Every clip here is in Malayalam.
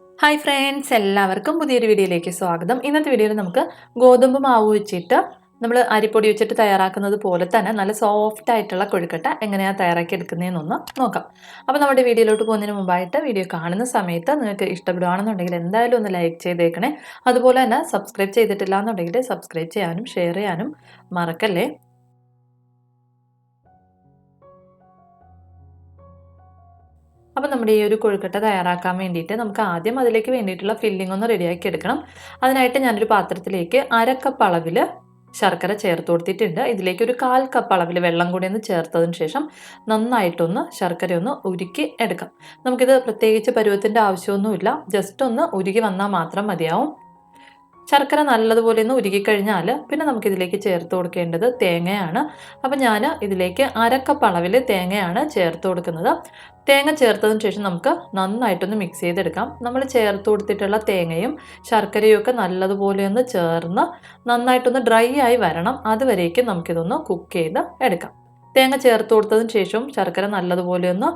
ഹായ് ഫ്രണ്ട്സ്, എല്ലാവർക്കും പുതിയൊരു വീഡിയോയിലേക്ക് സ്വാഗതം. ഇന്നത്തെ വീഡിയോയിൽ നമുക്ക് ഗോതമ്പ് മാവ് വെച്ചിട്ട് നമ്മൾ അരിപ്പൊടി വെച്ചിട്ട് തയ്യാറാക്കുന്നത് പോലെ തന്നെ നല്ല സോഫ്റ്റ് ആയിട്ടുള്ള കൊഴുക്കട്ട എങ്ങനെയാണ് തയ്യാറാക്കി എടുക്കുന്നതെന്നൊന്ന് നോക്കാം. അപ്പോൾ നമ്മുടെ വീഡിയോയിലോട്ട് പോകുന്നതിന് മുമ്പായിട്ട് വീഡിയോ കാണുന്ന സമയത്ത് നിങ്ങൾക്ക് ഇഷ്ടപ്പെടുകയാണെന്നുണ്ടെങ്കിൽ എന്തായാലും ഒന്ന് ലൈക്ക് ചെയ്തേക്കണേ. അതുപോലെ തന്നെ സബ്സ്ക്രൈബ് ചെയ്തിട്ടില്ല എന്നുണ്ടെങ്കിൽ സബ്സ്ക്രൈബ് ചെയ്യാനും ഷെയർ ചെയ്യാനും മറക്കല്ലേ. അപ്പോൾ നമ്മുടെ ഈ ഒരു കൊഴുക്കട്ട തയ്യാറാക്കാൻ വേണ്ടിയിട്ട് നമുക്ക് ആദ്യം അതിലേക്ക് വേണ്ടിയിട്ടുള്ള ഫില്ലിംഗ് ഒന്ന് റെഡിയാക്കി എടുക്കണം. അതിനായിട്ട് ഞാനൊരു പാത്രത്തിലേക്ക് 1/2 കപ്പ് അളവിൽ ശർക്കര ചേർത്ത് കൊടുത്തിട്ടുണ്ട്. ഇതിലേക്ക് ഒരു 1/4 കപ്പ് അളവിൽ വെള്ളം കൂടി ഒന്ന് ചേർത്തതിന് ശേഷം നന്നായിട്ടൊന്ന് ശർക്കര ഒന്ന് ഉരുക്കി എടുക്കാം. നമുക്കിത് പ്രത്യേകിച്ച് പരുവത്തിൻ്റെ ആവശ്യമൊന്നുമില്ല, ജസ്റ്റ് ഒന്ന് ഉരുകി വന്നാൽ മാത്രം മതിയാവും. ശർക്കര നല്ലതുപോലെ ഒന്ന് ഉരുകിക്കഴിഞ്ഞാൽ പിന്നെ നമുക്കിതിലേക്ക് ചേർത്ത് കൊടുക്കേണ്ടത് തേങ്ങയാണ്. അപ്പം ഞാൻ ഇതിലേക്ക് 1/2 കപ്പ് അളവിൽ തേങ്ങയാണ് ചേർത്ത് കൊടുക്കുന്നത്. തേങ്ങ ചേർത്തതിന് ശേഷം നമുക്ക് നന്നായിട്ടൊന്ന് മിക്സ് ചെയ്തെടുക്കാം. നമ്മൾ ചേർത്ത് കൊടുത്തിട്ടുള്ള തേങ്ങയും ശർക്കരയും ഒക്കെ നല്ലതുപോലെ ഒന്ന് ചേർന്ന് നന്നായിട്ടൊന്ന് ഡ്രൈ ആയി വരണം. അതുവരേക്കും നമുക്കിതൊന്ന് കുക്ക് ചെയ്ത് എടുക്കാം. തേങ്ങ ചേർത്ത് കൊടുത്തതിന് ശേഷം ശർക്കര നല്ലതുപോലെ ഒന്ന്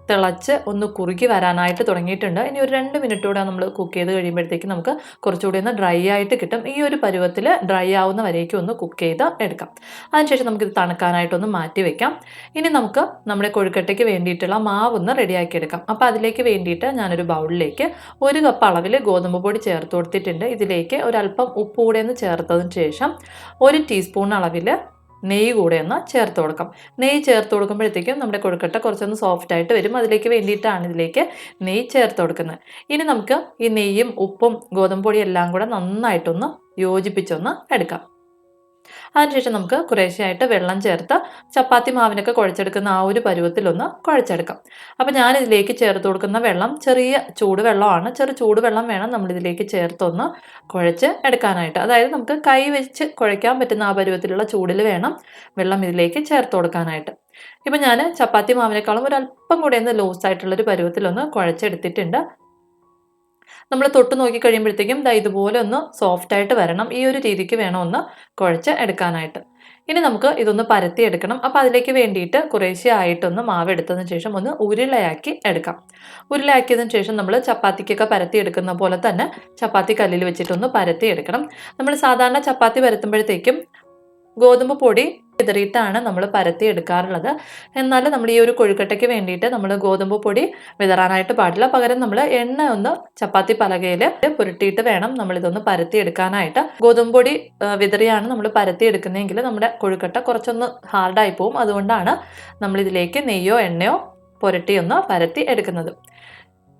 തിളച്ച് ഒന്ന് കുറുകി വരാനായിട്ട് തുടങ്ങിയിട്ടുണ്ട്. ഇനി ഒരു 2 മിനിറ്റ് കൂടെ നമ്മൾ കുക്ക് ചെയ്ത് കഴിയുമ്പോഴത്തേക്കും നമുക്ക് കുറച്ചുകൂടി ഒന്ന് ഡ്രൈ ആയിട്ട് കിട്ടും. ഈ ഒരു പരുവത്തിൽ ഡ്രൈ ആവുന്ന വരേക്കും ഒന്ന് കുക്ക് ചെയ്ത് എടുക്കാം. അതിനുശേഷം നമുക്കിത് തണുക്കാനായിട്ടൊന്ന് മാറ്റി വെക്കാം. ഇനി നമുക്ക് നമ്മുടെ കൊഴുക്കട്ടയ്ക്ക് വേണ്ടിയിട്ടുള്ള മാവ് ഒന്ന് റെഡിയാക്കി എടുക്കാം. അപ്പോൾ അതിലേക്ക് വേണ്ടിയിട്ട് ഞാനൊരു ബൗളിലേക്ക് 1 കപ്പ് അളവിൽ ഗോതമ്പ് പൊടി ചേർത്ത് കൊടുത്തിട്ടുണ്ട്. ഇതിലേക്ക് ഒരല്പം ഉപ്പ് കൂടെ ഒന്ന് ചേർത്തതിന് ശേഷം 1 ടീസ്പൂൺ അളവിൽ നെയ്യ് കൂടെ ഒന്ന് ചേർത്ത് കൊടുക്കാം. നെയ്യ് ചേർത്ത് കൊടുക്കുമ്പോഴത്തേക്കും നമ്മുടെ കൊഴുക്കട്ട കുറച്ചൊന്ന് സോഫ്റ്റ് ആയിട്ട് വരും. അതിലേക്ക് വേണ്ടിയിട്ടാണ് ഇതിലേക്ക് നെയ്യ് ചേർത്ത് കൊടുക്കുന്നത്. ഇനി നമുക്ക് ഈ നെയ്യും ഉപ്പും ഗോതമ്പ് പൊടിയും എല്ലാം കൂടെ നന്നായിട്ടൊന്ന് യോജിപ്പിച്ചൊന്ന് എടുക്കാം. അതിനുശേഷം നമുക്ക് കുറേശ്ശെയായിട്ട് വെള്ളം ചേർത്ത് ചപ്പാത്തി മാവിനൊക്കെ കുഴച്ചെടുക്കുന്ന ആ ഒരു പരുവത്തിലൊന്ന് കുഴച്ചെടുക്കാം. അപ്പോൾ ഞാനിതിലേക്ക് ചേർത്ത് കൊടുക്കുന്ന വെള്ളം ചെറിയ ചൂടുവെള്ളമാണ്. ചൂടുവെള്ളം വേണം നമ്മളിതിലേക്ക് ചേർത്തൊന്ന് കുഴച്ച് എടുക്കാനായിട്ട്. അതായത് നമുക്ക് കൈ വെച്ച് കുഴയ്ക്കാൻ പറ്റുന്ന ആ പരുവത്തിലുള്ള ചൂടിൽ വേണം വെള്ളം ഇതിലേക്ക് ചേർത്ത് കൊടുക്കാനായിട്ട്. ഇപ്പം ഞാൻ ചപ്പാത്തി മാവിനേക്കാളും ഒരല്പം കൂടെ ഒന്ന് ലൂസായിട്ടുള്ളൊരു പരുവത്തിലൊന്ന് കുഴച്ചെടുത്തിട്ടുണ്ട്. നമ്മൾ തൊട്ട് നോക്കി കഴിയുമ്പോഴത്തേക്കും ഇതുപോലെ ഒന്ന് സോഫ്റ്റ് ആയിട്ട് വരണം. ഈ ഒരു രീതിക്ക് വേണം ഒന്ന് കുഴച്ച് എടുക്കാനായിട്ട്. ഇനി നമുക്ക് ഇതൊന്ന് പരത്തി എടുക്കണം. അപ്പോൾ അതിലേക്ക് വേണ്ടിയിട്ട് കുറേശ്ശെ ആയിട്ടൊന്ന് മാവ് എടുത്തതിന് ശേഷം ഒന്ന് ഉരുളയാക്കി എടുക്കാം. ഉരുളയാക്കിയതിന് ശേഷം നമ്മൾ ചപ്പാത്തിക്കൊക്കെ പരത്തി എടുക്കുന്ന പോലെ തന്നെ ചപ്പാത്തി കല്ലിൽ വെച്ചിട്ടൊന്ന് പരത്തി എടുക്കണം. നമ്മൾ സാധാരണ ചപ്പാത്തി പരത്തുമ്പോഴത്തേക്കും ഗോതമ്പ് പൊടി വിതറിയിട്ടാണ് നമ്മൾ പരത്തി എടുക്കാറുള്ളത്. എന്നാൽ നമ്മൾ ഈ ഒരു കൊഴുക്കട്ടയ്ക്ക് വേണ്ടിയിട്ട് നമ്മൾ ഗോതമ്പ് പൊടി വിതറാനായിട്ട് പാടില്ല. പകരം നമ്മൾ എണ്ണ ഒന്ന് ചപ്പാത്തി പലകയിൽ പുരട്ടിയിട്ട് വേണം നമ്മളിതൊന്ന് പരത്തി എടുക്കാനായിട്ട്. ഗോതമ്പ് പൊടി വിതറിയാണ് നമ്മൾ പരത്തി എടുക്കുന്നതെങ്കിൽ നമ്മുടെ കൊഴുക്കട്ട കുറച്ചൊന്ന് ഹാർഡായി പോവും. അതുകൊണ്ടാണ് നമ്മളിതിലേക്ക് നെയ്യോ എണ്ണയോ പുരട്ടിയൊന്ന് പരത്തി എടുക്കുന്നത്.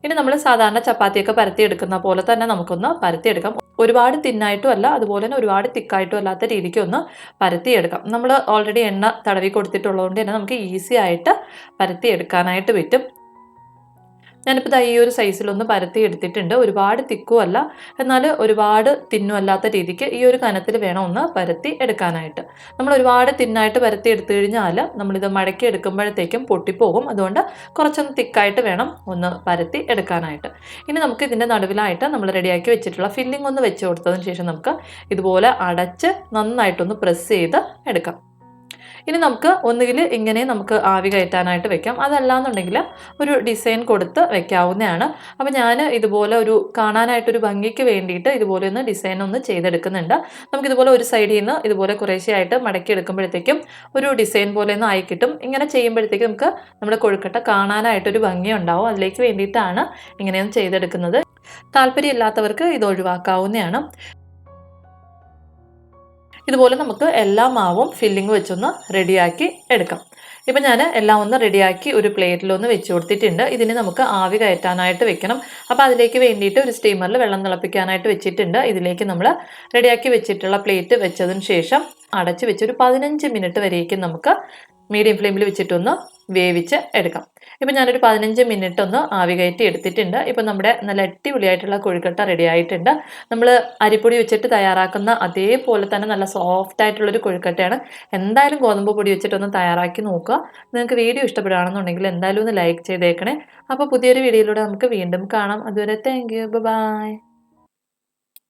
ഇനി നമ്മൾ സാധാരണ ചപ്പാത്തിയൊക്കെ പരത്തി എടുക്കുന്ന പോലെ തന്നെ നമുക്കൊന്ന് പരത്തിയെടുക്കാം. ഒരുപാട് തിന്നായിട്ടും അല്ല, അതുപോലെ തന്നെ ഒരുപാട് തിക്കായിട്ടും അല്ലാത്ത രീതിക്ക് ഒന്ന് പരത്തിയെടുക്കാം. നമ്മൾ ഓൾറെഡി എണ്ണ തടവി കൊടുത്തിട്ടുള്ളതുകൊണ്ട് തന്നെ നമുക്ക് ഈസി ആയിട്ട് പരത്തി എടുക്കാനായിട്ട് പറ്റും. ഞാനിപ്പോൾ ഈ ഒരു സൈസിലൊന്ന് പരത്തി എടുത്തിട്ടുണ്ട്. ഒരുപാട് തിക്കും അല്ല, എന്നാൽ ഒരുപാട് തിന്നും അല്ലാത്ത രീതിക്ക് ഈ ഒരു കനത്തിൽ വേണം ഒന്ന് പരത്തി എടുക്കാനായിട്ട്. നമ്മൾ ഒരുപാട് തിന്നായിട്ട് പരത്തി എടുത്തു കഴിഞ്ഞാൽ നമ്മളിത് മടക്കി എടുക്കുമ്പോഴത്തേക്കും പൊട്ടിപ്പോകും. അതുകൊണ്ട് കുറച്ചൊന്ന് തിക്കായിട്ട് വേണം ഒന്ന് പരത്തി എടുക്കാനായിട്ട്. ഇനി നമുക്ക് ഇതിൻ്റെ നടുവിലായിട്ട് നമ്മൾ റെഡിയാക്കി വെച്ചിട്ടുള്ള ഫില്ലിംഗ് ഒന്ന് വെച്ച് കൊടുത്തതിന് ശേഷം നമുക്ക് ഇതുപോലെ അടച്ച് നന്നായിട്ടൊന്ന് പ്രസ് ചെയ്ത് എടുക്കാം. ഇനി നമുക്ക് ഒന്നുകിൽ ഇങ്ങനെ നമുക്ക് ആവി കയറ്റാനായിട്ട് വെക്കാം, അതല്ലാന്നുണ്ടെങ്കിൽ ഒരു ഡിസൈൻ കൊടുത്ത് വെക്കാവുന്നതാണ്. അപ്പോൾ ഞാൻ ഇതുപോലെ ഒരു കാണാനായിട്ടൊരു ഭംഗിക്ക് വേണ്ടിയിട്ട് ഇതുപോലെ ഒന്ന് ഡിസൈൻ ഒന്ന് ചെയ്തെടുക്കുന്നുണ്ട്. നമുക്കിതുപോലെ ഒരു സൈഡിൽ നിന്ന് ഇതുപോലെ കുറേശ്ശെയായിട്ട് മടക്കി എടുക്കുമ്പോഴത്തേക്കും ഒരു ഡിസൈൻ പോലെ ഒന്ന് ആയി കിട്ടും. ഇങ്ങനെ ചെയ്യുമ്പോഴത്തേക്കും നമുക്ക് നമ്മുടെ കൊഴുക്കട്ട കാണാനായിട്ടൊരു ഭംഗി ഉണ്ടാവും. അതിലേക്ക് വേണ്ടിയിട്ടാണ് ഇങ്ങനെയൊന്ന് ചെയ്തെടുക്കുന്നത്. താല്പര്യമില്ലാത്തവർക്ക് ഇത് ഒഴിവാക്കാവുന്നതാണ്. ഇതുപോലെ നമുക്ക് എല്ലാ മാവും ഫില്ലിങ് വെച്ചൊന്ന് റെഡിയാക്കി എടുക്കാം. ഇപ്പം ഞാൻ എല്ലാം ഒന്ന് റെഡിയാക്കി ഒരു പ്ലേറ്റിലൊന്ന് വെച്ച് കൊടുത്തിട്ടുണ്ട്. ഇതിന് നമുക്ക് ആവി കയറ്റാനായിട്ട് വെക്കണം. അപ്പോൾ അതിലേക്ക് വേണ്ടിയിട്ട് ഒരു സ്റ്റീമറിൽ വെള്ളം തിളപ്പിക്കാനായിട്ട് വെച്ചിട്ടുണ്ട്. ഇതിലേക്ക് നമ്മൾ റെഡിയാക്കി വെച്ചിട്ടുള്ള പ്ലേറ്റ് വെച്ചതിന് ശേഷം അടച്ച് വെച്ച് ഒരു 15 മിനിറ്റ് വരേക്കും നമുക്ക് മീഡിയം ഫ്ലെയിമിൽ വെച്ചിട്ടൊന്ന് വേവിച്ച് എടുക്കാം. ഇപ്പം ഞാനൊരു 15 മിനിറ്റ് ഒന്ന് ആവി കയറ്റി എടുത്തിട്ടുണ്ട്. ഇപ്പം നമ്മുടെ നല്ല അടിപൊളിയായിട്ടുള്ള കൊഴുക്കട്ട റെഡി ആയിട്ടുണ്ട്. നമ്മൾ അരിപ്പൊടി വെച്ചിട്ട് തയ്യാറാക്കുന്ന അതേപോലെ തന്നെ നല്ല സോഫ്റ്റ് ആയിട്ടുള്ളൊരു കൊഴുക്കട്ടയാണ്. എന്തായാലും ഗോതമ്പ് പൊടി വെച്ചിട്ടൊന്ന് തയ്യാറാക്കി നോക്കുക. നിങ്ങൾക്ക് വീഡിയോ ഇഷ്ടപ്പെടുകയാണെന്നുണ്ടെങ്കിൽ എന്തായാലും ഒന്ന് ലൈക്ക് ചെയ്തേക്കണേ. അപ്പോൾ പുതിയൊരു വീഡിയോയിലൂടെ നമുക്ക് വീണ്ടും കാണാം. അതുവരെ താങ്ക് യു, ബൈ.